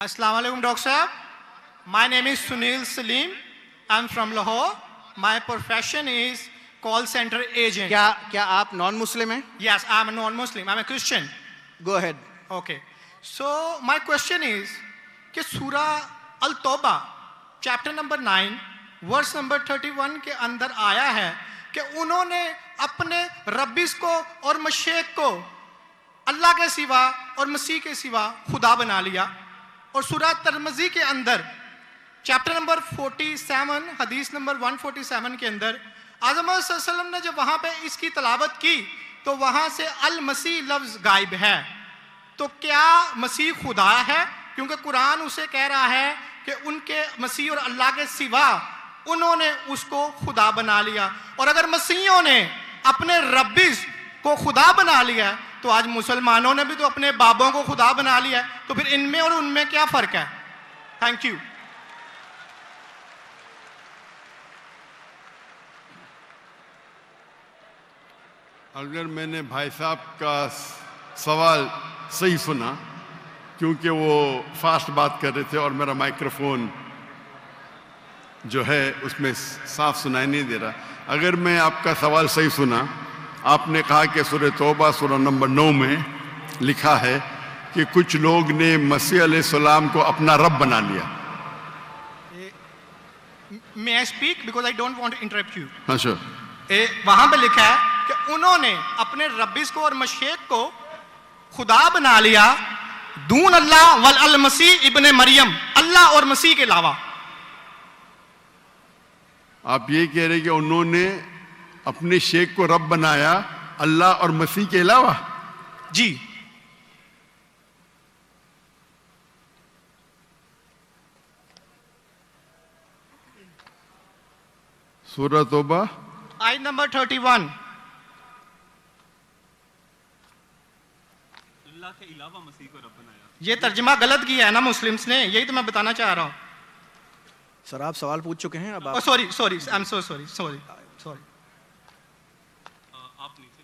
Assalamu alaikum, Dr. Sahab. My name is Sunil Salim. I'm from Lahore. My profession is call center agent. क्या आप non Muslim हैं? Yes, I'm a non-Muslim. I'm a Christian. Go ahead. Okay. So my question is कि सूरह अल-तौबा chapter number 9 verse number 31 के अंदर आया है कि उन्होंने अपने रब्बिस को और मशेक को अल्लाह के सिवा और मसीह के सिवा खुदा बना लिया। और सूरह तिरमिज़ी के अंदर चैप्टर नंबर 47 हदीस नंबर 147 के अंदर आज़म सल्लल्लाहु अलैहि वसल्लम ने जब वहाँ पे इसकी तलावत की तो वहाँ से अल मसीह लफ्ज़ गायब है। तो क्या मसीह खुदा है? क्योंकि कुरान उसे कह रहा है कि उनके मसीह और अल्लाह के सिवा उन्होंने उसको खुदा बना लिया। और अगर मसीहों ने अपने रब्बिस को खुदा बना लिया तो आज मुसलमानों ने भी तो अपने बाबों को खुदा बना लिया है, तो फिर इनमें और उनमें क्या फ़र्क है? Thank you. अगर मैंने भाई साहब का सवाल सही सुना, क्योंकि वो फास्ट बात कर रहे थे और मेरा माइक्रोफोन जो है उसमें साफ सुनाई नहीं दे रहा। अगर मैं आपका सवाल सही सुना, आपने कहा कि सूरह तौबा सूरह नंबर 9 में लिखा है कि कुछ लोग ने मसीह अलैहिस्सलाम को अपना रब बना लिया। May I speak because I don't want to interrupt you. हाँ sure. वहां पे लिखा है कि उन्होंने अपने रब्बिस को और मशेक को खुदा बना लिया दून अल्लाह वल अल मसीह इब्ने मरियम, अल्लाह और मसीह के अलावा। आप ये कह रहे कि उन्होंने अपने शेख को रब बनाया अल्लाह और मसीह के अलावा? जी। सूरह तौबा आयत नंबर 31। अल्लाह के अलावा मसीह को रब बनाया। ये तर्जुमा गलत किया है ना मुस्लिम्स ने, यही तो मैं बताना चाह रहा हूँ। सर आप सवाल पूछ चुके हैं, अब आप sorry I am so sorry. आप नीचे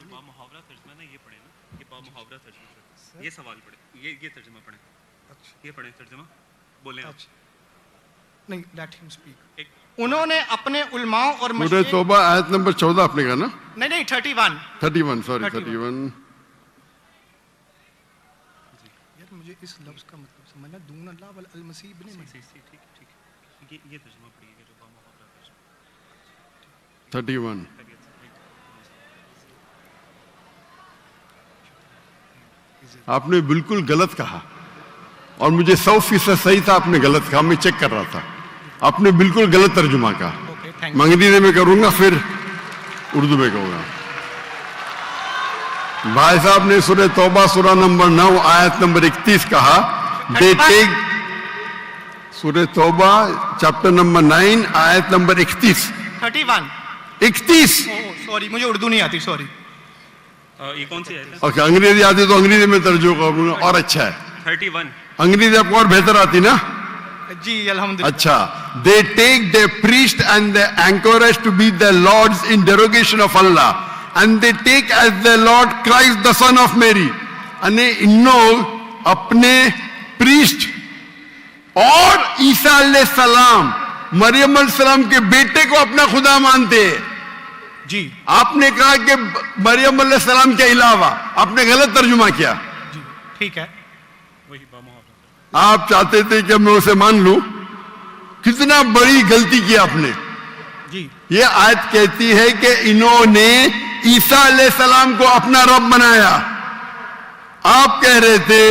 जो बामुहावरा तर्जुमा ना ये पढ़े ना, ये बामुहावरा तर्जुमा, ये सवाल पढ़े, ये तर्जुमा पढ़े। अच्छा ये पढ़े तर्जुमा, बोले आप। नहीं, लेट हिम स्पीक। उन्होंने अपने उलमाओं और सूरह तौबा आयत नंबर 14 आपने कहा ना? नहीं 31 सॉरी 31। यार मुझे इस लफ्ज का मतलब समझना, दून अल्लाह वल अल मसीह इब्ने मरियम। ठीक ये तर्जुमा पढ़िए जो बामुहावरा तर्जुमा 31। आपने बिल्कुल गलत कहा और मुझे 100% सही था, आपने गलत कहा, मैं चेक कर रहा था। आपने बिल्कुल गलत तर्जुमा कहा। मैं अंग्रेजी में करूंगा फिर उर्दू में कहूंगा। भाई साहब ने सूरह तौबा सूरह नंबर 9 आयत नंबर 31 कहा, दे टेक। सूरह तौबा चैप्टर नंबर 9 आयत नंबर 31। सॉरी मुझे उर्दू नहीं आती, सॉरी। ये कौन सी है? ओके, अंग्रेजी आती तो अंग्रेजी में तर्जुमा करूंगा और अच्छा है। 31 अंग्रेजी आपको और बेहतर आती ना? जी अल्हम्दुलिल्लाह। अच्छा, they take their priest and the anchorage to be their lords in derogation of Allah, and they take as their Lord Christ the son of Mary. अने इन लोग अपने priest और ईसा अलैहिस्सलाम मरियम अलैहिस्सलाम के बेटे को अपना खुदा मानते हैं। जी आपने कहा कि मरियम अलैहिस्सलाम के अलावा, आपने गलत तर्जुमा किया। जी ठीक है। वही बामुहावरा। आप चाहते थे कि मैं उसे मान लूं, कितना बड़ी गलती की आपने। जी ये आयत कहती है कि इन्होंने ईसा अलैहिस्सलाम को अपना रब बनाया। आप कह रहे थे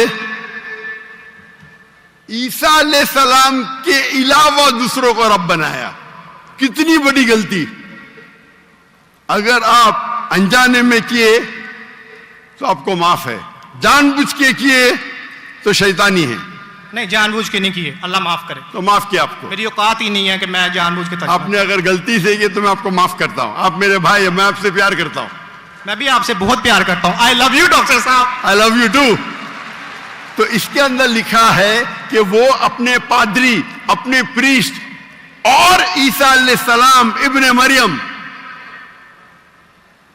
ईसा अलैहिस्सलाम के अलावा दूसरों को रब बनाया। कितनी बड़ी गलती। अगर आप अनजाने में किए तो आपको माफ है, जानबूझ के किए तो शैतानी है। नहीं, जानबूझ के नहीं किए, अल्लाह माफ करे। तो माफ किया आपको। मेरी औकात ही नहीं है कि मैं जानबूझ के आपने अगर गलती से किए तो मैं आपको माफ करता हूं। आप मेरे भाई हैं, मैं आपसे प्यार करता हूं। मैं भी आपसे बहुत प्यार करता हूं। आई लव यू डॉक्टर साहब। I love you too. तो इसके अंदर लिखा है कि वो अपने पादरी, अपने प्रीस्ट और ईसा अलैहिस्सलाम इब्ने मरियम,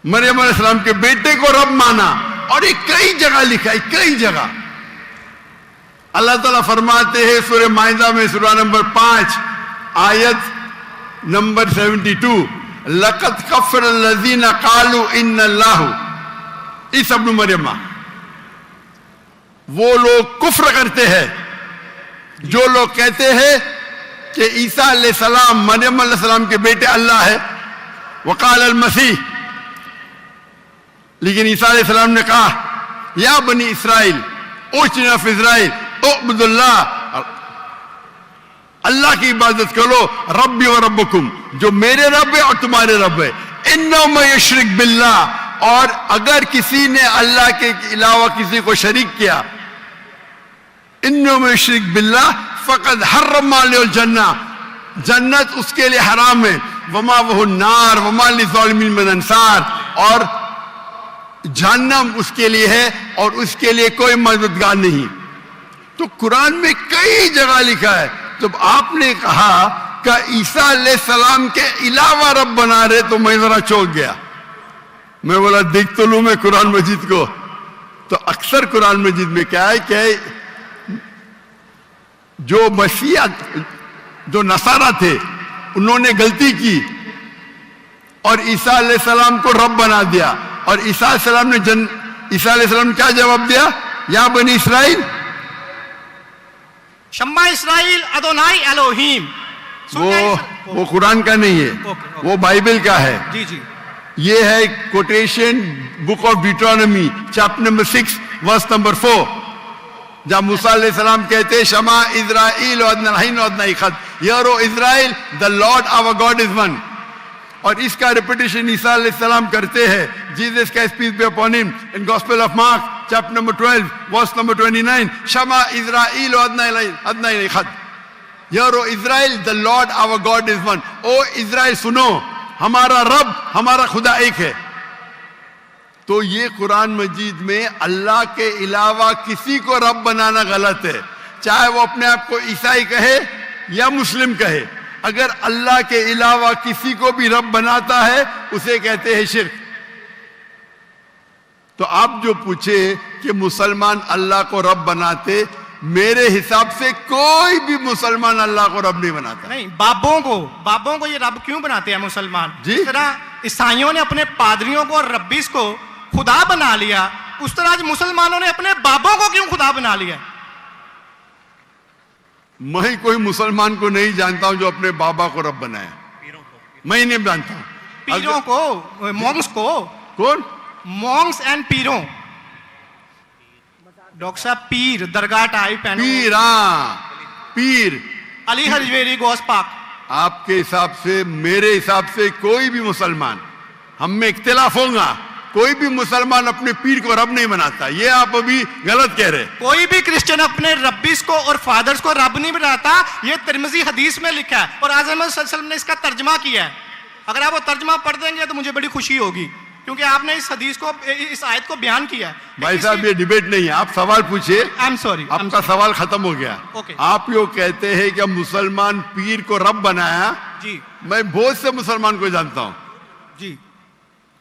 मरियम अलैहिस्सलाम के बेटे को रब माना। और ये कई जगह लिखा है, कई जगह। अल्लाह ताला फरमाते हैं सूरह माइदा में सूरह नंबर 5 आयत नंबर 72, लक़द कफ़र लज़ीना क़ालू इन्नल्लाहु, ईसा इब्न मरियम, वो लोग कुफ्र करते हैं जो लोग कहते हैं कि ईसा अलैहिस्सलाम मरियम अलैहिस्सलाम के बेटे अल्लाह है। वक़ाल अल मसीह, लेकिन ईसा अलैहिस्सलाम ने कहा या बनी इसराइल उजना फी इज़राइल उअब्दुल्लाह, अल्लाह की इबादत करो, रब्बी व रब्बकुम, जो मेरे रब है और तुम्हारे रब है। इन्नहु मन युशरिक बिल्लाह, और अगर किसी ने अल्लाह के अलावा किसी को शरीक किया, इन्नहु मन युशरिक बिल्लाह फ़क़द हर्रम अलैहिल जन्नह, जन्नत उसके लिए हराम है, वमा वहु नार वमा लिज़ालिमीन मिन अंसार, और जहन्नम उसके लिए है और उसके लिए कोई मददगार नहीं। तो कुरान में कई जगह लिखा है। तो आपने कहा कि ईसा अलैहिस्सलाम के अलावा रब बना रहे, तो मैं जरा चौंक गया। मैं बोला देख तो लूं मैं कुरान मजीद को। तो अक्सर कुरान मजीद में क्या है कि जो मसीहा, जो नसारा थे, उन्होंने गलती की और ईसा अलैहिस्सलाम को रब बना दिया, और ईसा अलैहिस्सलाम ने क्या जवाब दिया? या बनी इसराइल, शम्मा इसराइल अदोनाई एलोहीम। वो कुरान का नहीं है, वो बाइबल का है। जी जी, ये है quotation book of Deuteronomy chapter number 6 verse number 4, जहां मूसा अलैहिस्सलाम कहते हैं शमा इज़राइल वअदनाहीन वअदनाइखद, hear O Israel the Lord our God is one. और इसका रिपीटेशन ईसा अलैहिस्सलाम करते हैं, जीसस का peace be upon him, in gospel of Mark chapter number 12 verse number 29, शमा इज़राइल वअदनाइखद, hear O Israel the Lord our God is one. ओ इज़राइल सुनो, हमारा रब, हमारा खुदा एक है। तो ये कुरान मजीद में अल्लाह के अलावा किसी को रब बनाना गलत है, चाहे वो अपने आप को ईसाई कहे या मुस्लिम कहे। अगर अल्लाह के अलावा किसी को भी रब बनाता है उसे कहते हैं शिर्क। तो आप जो पूछे कि मुसलमान अल्लाह को रब बनाते, मेरे हिसाब से कोई भी मुसलमान अल्लाह को रब नहीं बनाता। नहीं, बाबों को ये रब क्यों बनाते हैं मुसलमान? जी? जिस तरह ईसाइयों ने अपने पादरियों को और रब्बीस को खुदा बना लिया, उस तरह आज मुसलमानों ने अपने बाबों को क्यों खुदा बना लिया? मैं कोई मुसलमान को नहीं जानता हूं जो अपने बाबा को रब बनाया, मैं नहीं जानता हूं। पीरों को, मॉन्क्स को। कौन? Monks and पीरों। डॉक्टर साहब, पीर दरगाह टाइप है, पीर, हाँ पीर, अली हजवेरी गौस पाक। आपके हिसाब से, मेरे हिसाब से कोई भी मुसलमान, हम में इख्तिलाफ होगा, कोई भी मुसलमान अपने पीर को रब नहीं बनाता। ये आप अभी गलत कह रहे। कोई भी क्रिश्चियन अपने रब्बीस को और फादर्स को रब नहीं बनाता, ये तिरमिज़ी हदीस में लिखा है और आज़म सल्लल्लाहु अलैहि वसल्लम ने इसका तर्जमा किया है। अगर आप वो तर्जमा पढ़ देंगे तो मुझे बड़ी खुशी होगी, क्योंकि आपने इस हदीस को, इस आयत को बयान किया है। भाई साहब, ये डिबेट नहीं है, आप सवाल पूछिए। आई एम सॉरी, आपका सवाल खत्म हो गया। Okay. आप यो कहते हैं कि मुसलमान पीर को रब बनाया। जी मैं बहुत से मुसलमान को जानता हूं, जी,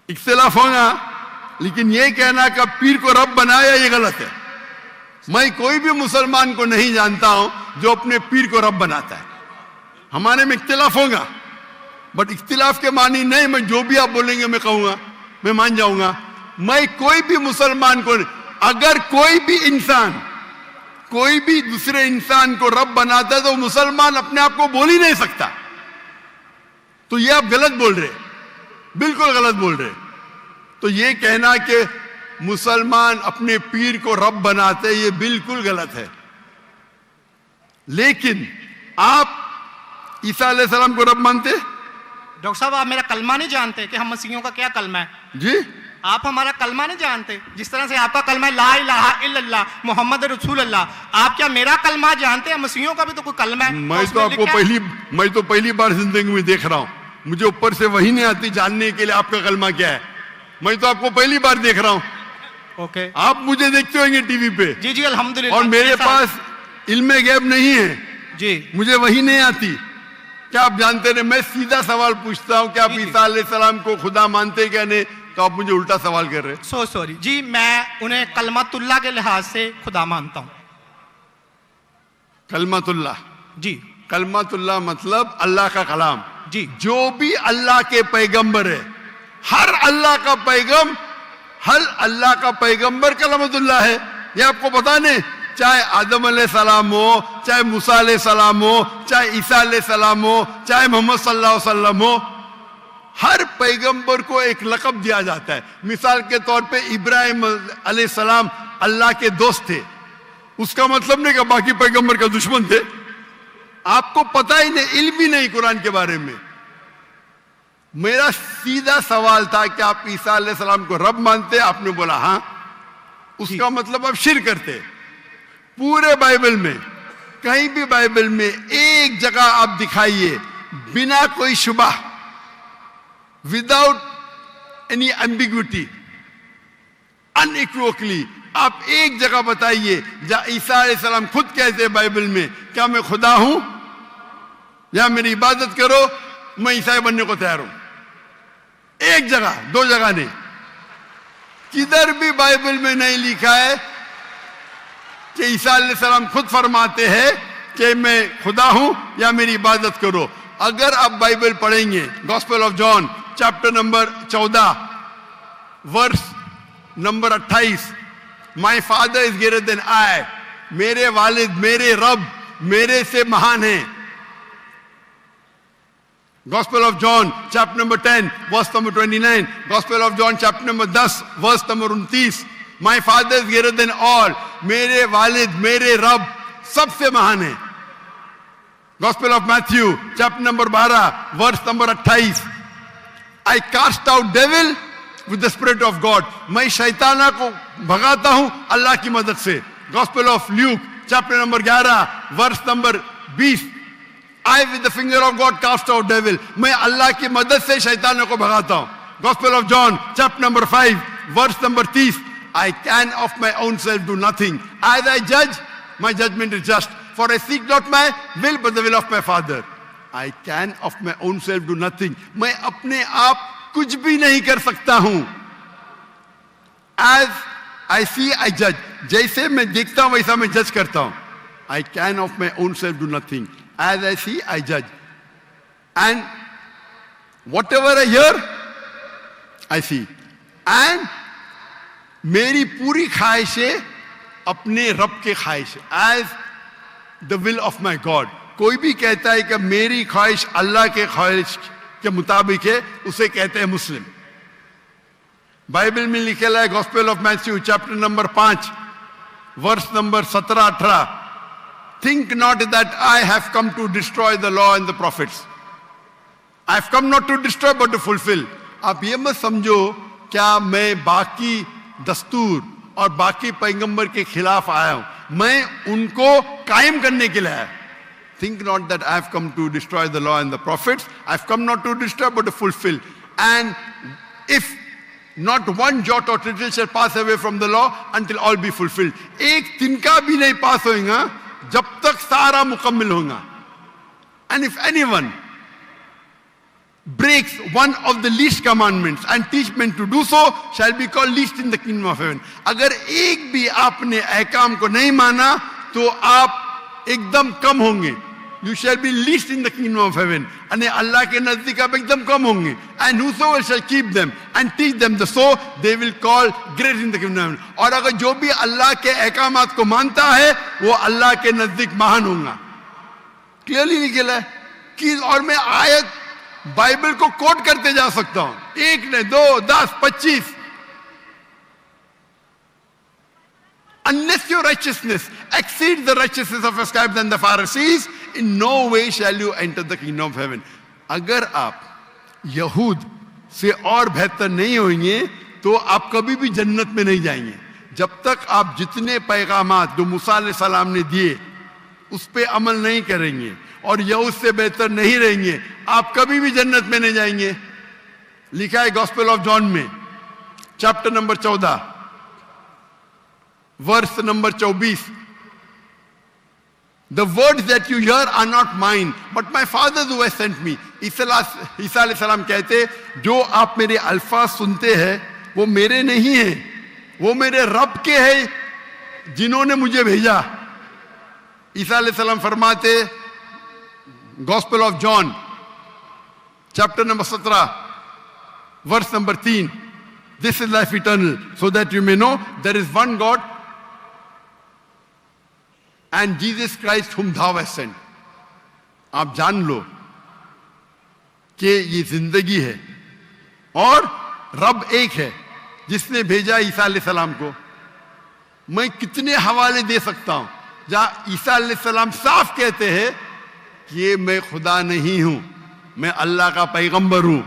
इख्तिलाफ होगा, लेकिन ये कहना कि पीर को रब बनाया ये गलत है। मैं कोई भी मुसलमान को नहीं जानता हूं जो अपने पीर को रब बनाता है। हमारे में इख्तिलाफ होगा, बट इख्तिलाफ के मानी नहीं मैं जो भी आप बोलेंगे मैं कहूंगा, मैं मान जाऊंगा। मैं कोई भी मुसलमान को, अगर कोई भी इंसान कोई भी दूसरे इंसान को रब बनाता है तो मुसलमान अपने आप को बोल ही नहीं सकता। तो ये आप गलत बोल रहे, बिल्कुल गलत बोल रहे। तो ये कहना कि मुसलमान अपने पीर को रब बनाते, ये बिल्कुल गलत है। लेकिन आप ईसा अलैहिस्सलाम को रब मानते? डॉक्टर साहब, आप मेरा कलमा नहीं जानते कि हम मसीहियों का क्या कलमा है? जी, आप हमारा कलमा नहीं जानते। जिस तरह से आपका कलमा है ला इलाहा इल्लल्लाह मुहम्मद रसूलुल्लाह, आप क्या मेरा कलमा जानते हैं? मसीहियों का भी तो कोई कलमा है। मैं तो पहली बार जिंदगी में देख रहा हूं। मुझे ऊपर से वही नहीं आती जानने के लिए आपका कलमा क्या है। मैं तो आपको पहली बार देख रहा हूं। ओके, आप मुझे देखते होंगे टीवी पे। जी जी, अल्हम्दुलिल्लाह। और मेरे पास इल्मे गैब नहीं है जी, मुझे वही नहीं आती। क्या आप जानते हैं? मैं सीधा सवाल पूछता हूं कि आप ईसा अलैहिस्सलाम को खुदा मानते क्या नहीं, तो आप मुझे उल्टा सवाल कर रहे हैं। सो सॉरी जी, मैं उन्हें कलमतुल्लाह के लिहाज से खुदा मानता हूं। कलमत अल्लाह, जी कलमत अल्लाह मतलब अल्लाह का कलाम। जी जो भी अल्लाह के पैगंबर है, हर अल्लाह का पैगंबर कलमतुल्लाह है। ये आपको पता नहीं, चाहे आदम अलैहिस्सलाम हो, चाहे मूसा अलैहिस्सलाम हो, चाहे ईसा अलैहिस्सलाम हो, चाहे मोहम्मद सल्लल्लाहु अलैहि वसल्लम हो, हर पैगंबर को एक लक़ब दिया जाता है। मिसाल के तौर पे इब्राहिम अलैहिस्सलाम अल्लाह के दोस्त थे, उसका मतलब नहीं कि बाकी पैगंबर का दुश्मन थे। आपको पता ही नहीं, इल्म भी नहीं कुरान के बारे में। मेरा सीधा सवाल था कि आप ईसा अलैहिस्सलाम को रब मानते? आपने बोला हाँ। उसका मतलब आप शिर्क करते। पूरे बाइबल में, कहीं भी बाइबल में एक जगह आप दिखाइए बिना कोई शुबा, विदाउट एनी एम्बिग्विटी, अनइक्वोकली, आप एक जगह बताइए जहां ईसा अलैहिस्सलाम खुद कहते हैं बाइबल में क्या मैं खुदा हूं या मेरी इबादत करो, मैं ईसाई बनने को तैयार हूं। एक जगह, दो जगह नहीं, किधर भी बाइबल में नहीं लिखा है कि ईसा अलैहिस्सलाम खुद फरमाते हैं कि मैं खुदा हूं या मेरी इबादत करो। अगर आप बाइबल पढ़ेंगे, gospel of John chapter number 14 verse number 28, my father is greater than I, मेरे वालिद, मेरे रब मेरे से महान है। Gospel of John chapter number 10 verse number 29, Gospel of John chapter number 10 verse number 29, my father is greater than all, मेरे वालिद, मेरे रब सबसे महान है। Gospel of Matthew chapter number 12 verse number 28, I cast out devil with the spirit of God, मैं शैताना को भगाता हूं अल्लाह की मदद से। Gospel of Luke chapter number 11 verse number 20, I with the finger of God cast out devil, मैं अल्लाह की मदद से शैतानों को भगाता हूं। Gospel of John chapter number 5 verse number 30, I can of my own self do nothing, as I judge my judgment is just, for I seek not my will but the will of my Father। I can of my own self do nothing, मैं अपने आप कुछ भी नहीं कर सकता हूं। As I see I judge, जैसे मैं देखता हूं वैसा मैं जज करता हूं। I can of my own self do nothing, as I see I judge, and whatever I hear I see, and मेरी पूरी ख्वाहिशें अपने रब के ख्वाहिश, as the will of my God। कोई भी कहता है कि मेरी ख्वाहिश अल्लाह के ख्वाहिश के मुताबिक है, उसे कहते हैं मुस्लिम। बाइबल में लिखा है gospel of Matthew chapter number 5 verse number 17-18, think not that I have come to destroy the law and the prophets, I have come not to destroy but to fulfill। आप ये मत समझो क्या मैं बाकी दस्तूर और बाकी पैगंबर के खिलाफ आया हूं, मैं उनको कायम करने के लिए आया। Think not that I have come to destroy the law and the prophets, I have come not to destroy but to fulfill। And if not one jot or tittle shall pass away from the law until all be fulfilled, एक तिनका भी नहीं पास होगा जब तक सारा मुकम्मल होगा। And if anyone breaks one of the least commandments and teach men to do so shall be called least in the kingdom of heaven। अगर एक भी आपने अहकाम को नहीं माना तो आप एकदम कम होंगे। You shall be least in the kingdom of heaven, यानी अल्लाह के नजदीक आप एकदम कम होंगे। And whosoever shall keep them and teach them the so they will call great in the kingdom of heaven। और अगर जो भी अल्लाह के अहकामात को मानता है वो अल्लाह के नजदीक महान होगा। क्लियरली निकला है कि, और मैं आयत बाइबल को कोट करते जा सकता हूं, एक ने 2, 10, 25। Unless your righteousness exceeds the righteousness of the scribes and the Pharisees, in no way shall you enter the kingdom of heaven। अगर आप यहूद से और बेहतर नहीं होंगे तो आप कभी भी जन्नत में नहीं जाएंगे। जब तक आप जितने पैगामात जो मूसा अलैहिस्सलाम ने दिए उस पे अमल नहीं करेंगे और यहूद से बेहतर नहीं रहेंगे, आप कभी भी जन्नत में नहीं जाएंगे। लिखा है गॉस्पेल ऑफ जॉन में chapter number 14 verse number 24, the words that you hear are not mine but my father who has sent me। ईसा अलैहिस्सलाम कहते जो आप मेरे अल्फाज सुनते हैं वो मेरे नहीं है, वो मेरे रब के हैं जिन्होंने मुझे भेजा। ईसा अलैहिस्सलाम फरमाते, gospel of John chapter number 17 verse number 3, this is life eternal so that you may know there is one God and Jesus Christ whom thou hast sent। आप जान लो कि ये जिंदगी है और रब एक है जिसने भेजा ईसा अलैहिस्सलाम को। मैं कितने हवाले दे सकता हूं जहां ईसा अलैहिस्सलाम साफ कहते हैं कि ये मैं खुदा नहीं हूं, मैं अल्लाह का पैगंबर हूं।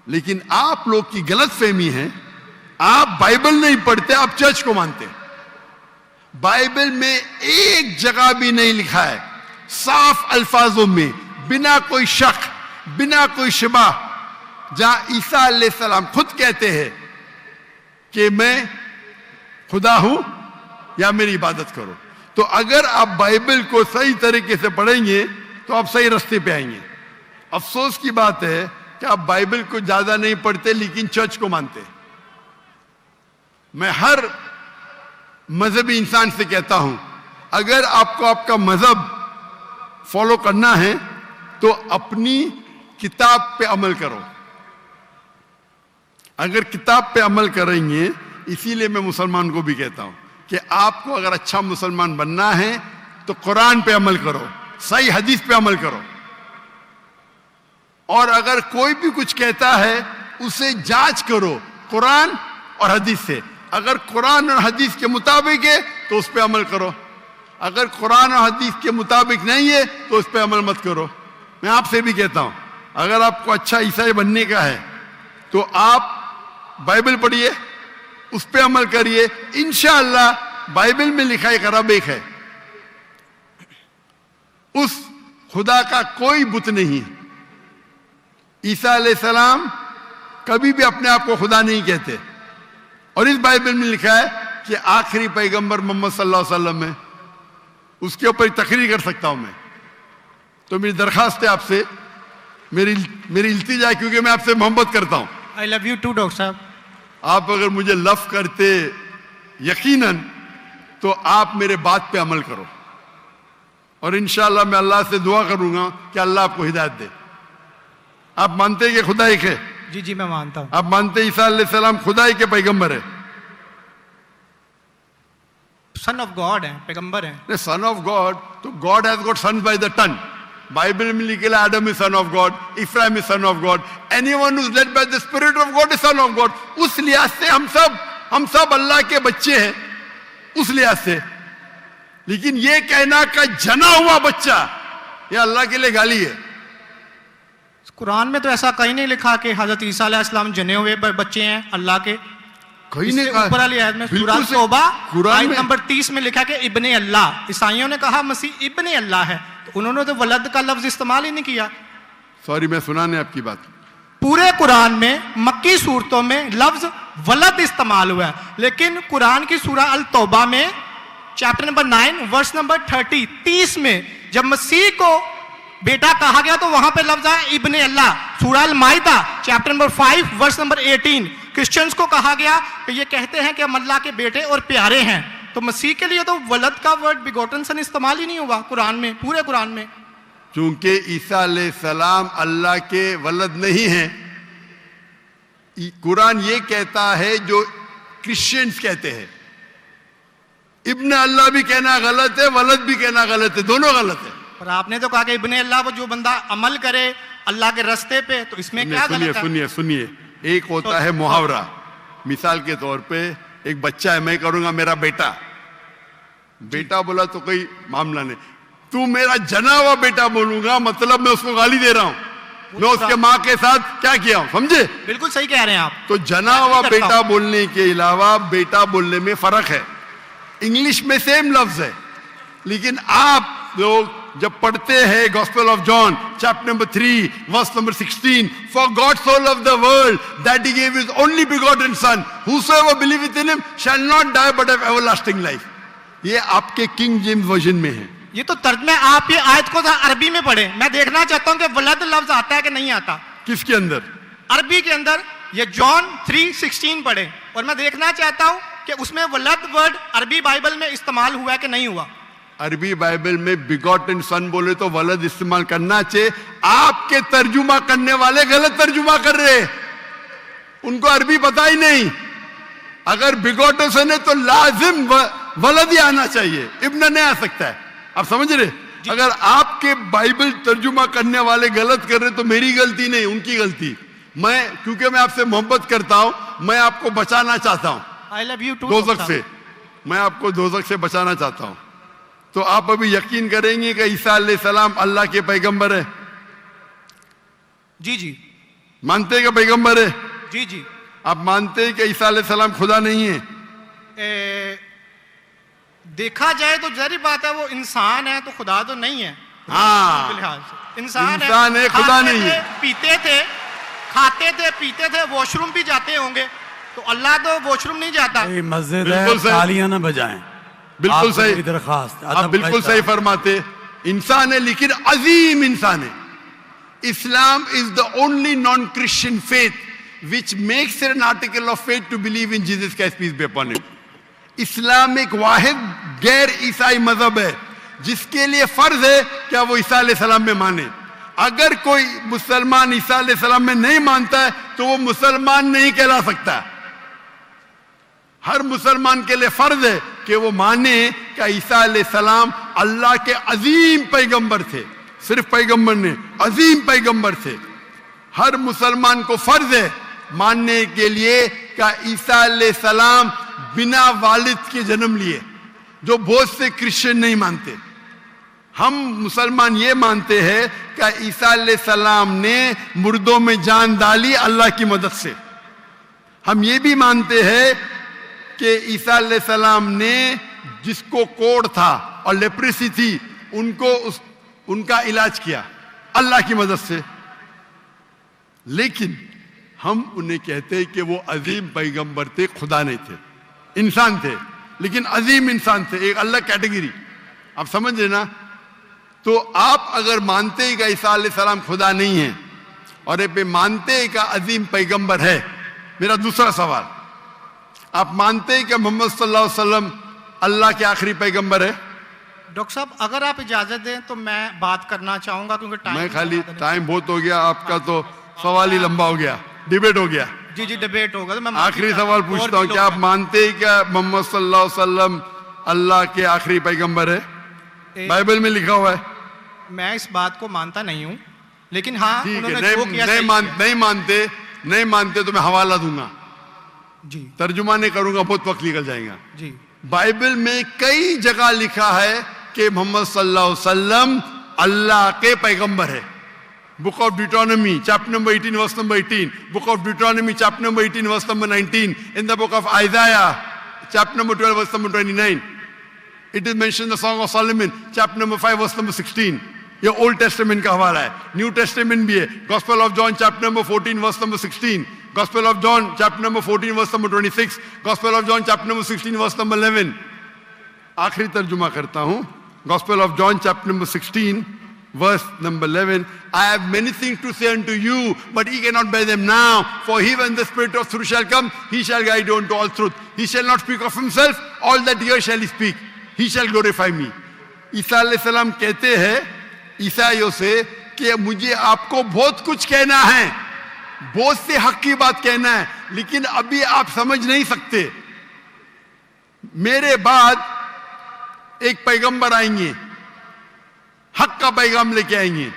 लेकिन आप लोग की गलतफहमी है, आप बाइबल नहीं पढ़ते, आप चर्च को मानते हैं। बाइबल में एक जगह भी नहीं लिखा है साफ अल्फाजों में, बिना कोई शक, बिना कोई शिबा, जहां ईसा अलैहिस्सलाम खुद कहते हैं कि मैं खुदा हूं या मेरी इबादत करो। तो अगर आप बाइबल को सही तरीके से पढ़ेंगे तो आप सही रास्ते पे आएंगे। अफसोस की बात है कि आप बाइबल को ज्यादा नहीं पढ़ते लेकिन चर्च को मानते। मैं हर मजहबी इंसान से कहता हूं, अगर आपको आपका मजहब फॉलो करना है तो अपनी किताब पे अमल करो। अगर किताब पे अमल करेंगे, इसीलिए मैं मुसलमान को भी कहता हूं कि आपको अगर अच्छा मुसलमान बनना है तो कुरान पे अमल करो, सही हदीस पे अमल करो। और अगर कोई भी कुछ कहता है उसे जांच करो कुरान और हदीस से। अगर कुरान और हदीस के मुताबिक है तो उस पे अमल करो, अगर कुरान और हदीस के मुताबिक नहीं है तो उस पे अमल मत करो। मैं आपसे भी कहता हूं, अगर आपको अच्छा ईसाई बनने का है तो आप बाइबल पढ़िए, उस पे अमल करिए। इंशाअल्लाह बाइबल में लिखा एक रब एक है, उस खुदा का कोई बुत नहीं है। ईसा अलैहिस्सलाम कभी भी अपने आप को खुदा नहीं कहते, और इस बाइबल में लिखा है कि आखिरी पैगंबर मोहम्मद सल्लल्लाहु अलैहि वसल्लम है। उसके ऊपर तकरीर कर सकता हूं मैं। तो मेरी दरखास्त है आपसे, मेरी इल्तिजा है, क्योंकि मैं आपसे मोहब्बत करता हूं। I love you too doctor साहब। आप अगर मुझे लव करते यकीनन तो आप मेरे बात पे अमल करो, और इंशाअल्लाह मैं अल्लाह से दुआ करूंगा कि अल्लाह आपको हिदायत दे। आप मानते हैं कि खुदा एक है? जी जी मैं मानता हूं। आप मानते हैं ईसा अलैहिस्सलाम खुदा ही के पैगंबर है? सन ऑफ गॉड है, पैगंबर है। सन ऑफ गॉड, तो God has got sons by the ton. Bible में लिखे Adam is son of God, Ephraim is son of God, anyone who is led by the spirit of God is son of God. उस लिहाज से हम सब अल्लाह के बच्चे हैं, उस लिहाज से। लेकिन ये कहना का जना हुआ बच्चा, ये अल्लाह के लिए गाली है। कुरान में तो ऐसा कहीं नहीं लिखा कि हजरत ईसा अलैहिस्सलाम जने हुए बच्चे हैं अल्लाह के। कहीं नहीं ऊपर वाली आयत में सूरह तौबा आयत नंबर 30 में लिखा कि इब्ने अल्लाह। ईसाइयों ने कहा मसीह इब्ने अल्लाह है, तो उन्होंने तो वलद का लफ्ज इस्तेमाल ही नहीं किया। सॉरी, मैं सुनाने आपकी बात। पूरे कुरान में मक्की सूरतों में लफ्ज वलद इस्तेमाल हुआ है, लेकिन कुरान की सूरह अल तौबा में चैप्टर नंबर 9 वर्स नंबर 30 में जब मसीह को बेटा कहा गया तो वहां पे लफ्ज आया इब्ने अल्लाह। सूरह अल माइदा chapter number 5 verse number 18 Christians को कहा गया कि ये कहते हैं कि हम अल्लाह के बेटे और प्यारे हैं। तो मसीह के लिए तो वलद का वर्ड बिगोटन सन इस्तेमाल ही नहीं हुआ कुरान में, पूरे कुरान में। चूंकि ईसा अलैहिस्सलाम अल्लाह के वलद नहीं है, कुरान ये कहता है जो क्रिश्चियंस कहते हैं। इब्ने अल्लाह भी कहना गलत है, वलद भी कहना गलत है, दोनों गलत है। और आपने तो कहा कि इब्ने अल्लाह वो जो बंदा अमल करे अल्लाह के रास्ते पे, तो इसमें क्या गलत है? सुनिए, एक होता है मुहावरा। मिसाल के तौर पे एक बच्चा है, मैं करूंगा मेरा बेटा, बेटा बोला तो कोई मामला नहीं। तू मेरा जना हुआ बेटा बोलूंगा मतलब मैं उसको गाली दे रहा हूं, मैं उसके माँ के साथ क्या किया हूं, समझे? बिल्कुल सही कह रहे हैं आप। तो जना हुआ बेटा बोलने के अलावा बेटा बोलने में फर्क है। इंग्लिश में सेम लफ्ज है, लेकिन आप लोग जब पढ़ते हैं gospel of John chapter number 3 verse number 16, for God so loved the world that he gave his only begotten son, whosoever believeth in him shall not die but have everlasting life। ये आपके king James version में है। ये तो तर्जमे आप ये आयत को अरबी में पढ़े। मैं देखना चाहता हूं कि वलद लफ्ज आता है कि नहीं आता। किसके अंदर? अरबी के अंदर। ये जॉन 3:16 पढ़े, और मैं देखना चाहता हूं कि उसमें वलद वर्ड अरबी बाइबल में इस्तेमाल हुआ है कि नहीं हुआ। अरबी बाइबल में बिगॉटन सन बोले तो वलद इस्तेमाल करना चाहिए। आपके तर्जुमा करने वाले गलत तर्जुमा कर रहे हैं, उनको अरबी पता ही नहीं। अगर बिगॉटन सन है तो लाजिम वलद ही आना चाहिए, इब्न नहीं आ सकता है। आप समझ रहे? अगर आपके बाइबल तर्जुमा करने वाले गलत कर रहे तो मेरी गलती नहीं, उनकी गलती। क्योंकि मैं आपसे मोहब्बत करता हूं, मैं आपको बचाना चाहता हूं आई लव यू टू दोजख से, मैं आपको दोजख से बचाना चाहता हूं। तो आप अभी यकीन करेंगे कि ईसा अलैहिस्सलाम अल्लाह के पैगंबर है? जी जी मानते हैं कि पैगंबर है? जी जी। आप मानते हैं कि ईसा अलैहिस्सलाम खुदा नहीं है? देखा जाए तो जरी बात है, वो इंसान है तो खुदा तो नहीं है। हाँ, के लिहाज से इंसान है, खुदा नहीं है। पीते थे, खाते थे, पीते थे, वॉशरूम भी जाते होंगे, तो अल्लाह तो वॉशरूम नहीं जाता। मस्जिद है, बिल्कुल सही। तालियां ना बजाएं। बिल्कुल सही, मेरी दरख्वास्त, आप बिल्कुल सही फरमाते। इंसान है लेकिन अजीम इंसान है। Islam is the only non Christian faith which makes it an article of faith to believe in Jesus Christ, peace be upon him. इस्लाम एक वाहिद गैर ईसाई मजहब है जिसके लिए फर्ज है क्या वो ईसा अलैहिस्सलाम में माने। अगर कोई मुसलमान ईसा अलैहिस्सलाम में नहीं मानता है तो वो मुसलमान नहीं कहला सकता। हर मुसलमान के लिए फर्ज है कि वो माने कि ईसा अलैहिस्सलाम अल्लाह के अजीम पैगंबर थे। सिर्फ पैगंबर नहीं, अजीम पैगंबर थे। हर मुसलमान को फर्ज है मानने के लिए कि ईसा अलैहिस्सलाम बिना वालिद के जन्म लिए, जो बहुत से क्रिश्चियन नहीं मानते। हम मुसलमान ये मानते हैं कि ईसा अलैहिस्सलाम ने मुर्दों में जान डाली अल्लाह की मदद से। हम ये भी मानते हैं कि ईसा अलैहिस्सलाम ने जिसको कोढ़ था और लेप्रेसी थी उनका इलाज किया अल्लाह की मदद से। लेकिन हम उन्हें कहते हैं कि वो अजीम पैगंबर थे, खुदा नहीं थे, इंसान थे, लेकिन अजीम इंसान थे, एक अलग कैटेगरी। आप समझ रहे ना? तो आप अगर मानते हैं कि ईसा अलैहिस्सलाम खुदा नहीं है और ये मानते हैं कि अजीम पैगंबर है, मेरा दूसरा सवाल, आप मानते हैं कि मोहम्मद सल्लल्लाहु अलैहि वसल्लम अल्लाह के आखिरी पैगंबर है? डॉक्टर साहब अगर आप इजाजत दें तो मैं बात करना चाहूंगा, क्योंकि मैं खाली टाइम बहुत हो गया, आपका तो सवाल ही लंबा हो गया, डिबेट हो गया। जी जी डिबेट होगा। तो मैं आखिरी सवाल पूछता हूँ, क्या आप मानते हैं क्या मोहम्मद सल्लल्लाहु अलैहि वसल्लम अल्लाह के आखिरी पैगंबर है? बाइबल में लिखा हुआ है। मैं इस बात को मानता नहीं हूँ, लेकिन हाँ ठीक है, उन्होंने जो किया सही किया। नहीं मानते तो मैं हवाला दूंगा जी, तर्जुमा नहीं करूंगा, बहुत वक्त निकल जाएगा। जी बाइबल में कई जगह लिखा है कि मोहम्मद सल्लल्लाहु अलैहि वसल्लम अल्लाह के पैगंबर है। Book of Deuteronomy chapter number 18 verse number 18, book of Deuteronomy chapter number 18 verse number 19, in the book of Isaiah chapter number 12 verse number 29, it is mention the song of Solomon chapter number 5 verse number 16। ये old testament का हवाला है, new Testament भी है। Gospel of John chapter number 14 verse number 16, gospel of John chapter number 14 verse number 26, gospel of John chapter number 16 verse number 11। आखिरी तर्जुमा करता हूं, gospel of John chapter number 16 verse number 11, I have many things to say unto you, but ye cannot bear them now. For he, when the Spirit of truth shall come, he shall guide you unto all truth. He shall not speak of himself, all that he shall speak. He shall glorify me. ईसा अलैहिस्सलाम कहते हैं ईसाइयों से कि मुझे आपको बहुत कुछ कहना है, बहुत से हक की बात कहना है, लेकिन अभी आप समझ नहीं सकते। मेरे बाद एक पैगंबर आएंगे, हक का पैगाम लेके आएंगे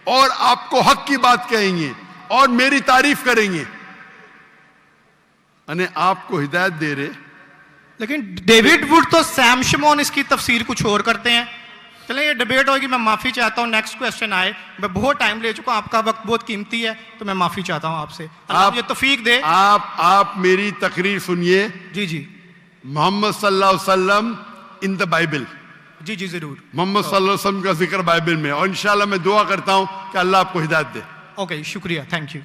और आपको हक की बात कहेंगे और मेरी तारीफ करेंगे, यानी आपको हिदायत दे रहे। लेकिन डेविड वुड तो सैम शमोन इसकी तफसीर कुछ और करते हैं। चलें ये डिबेट होगी, मैं माफ़ी चाहता हूँ। नेक्स्ट क्वेश्चन आए, मैं बहुत टाइम ले चुका हूँ, आपका वक्त बहुत कीमती है, तो मैं माफ़ी चाहता हूँ आपसे। आप ये तौफीक दे। आप मेरी तकरीर सुनिए। जी जी। मोहम्मद सल्लल्लाहु अलैहि वसल्लम इन द बाइबल, जी जी जरूर। मोहम्मद सल्लल्लाहु अलैहि वसल्लम का जिक्र बाइबल में, और इंशाल्लाह मैं दुआ करता हूं कि अल्लाह आपको हिदायत दे। ओके शुक्रिया, थैंक यू।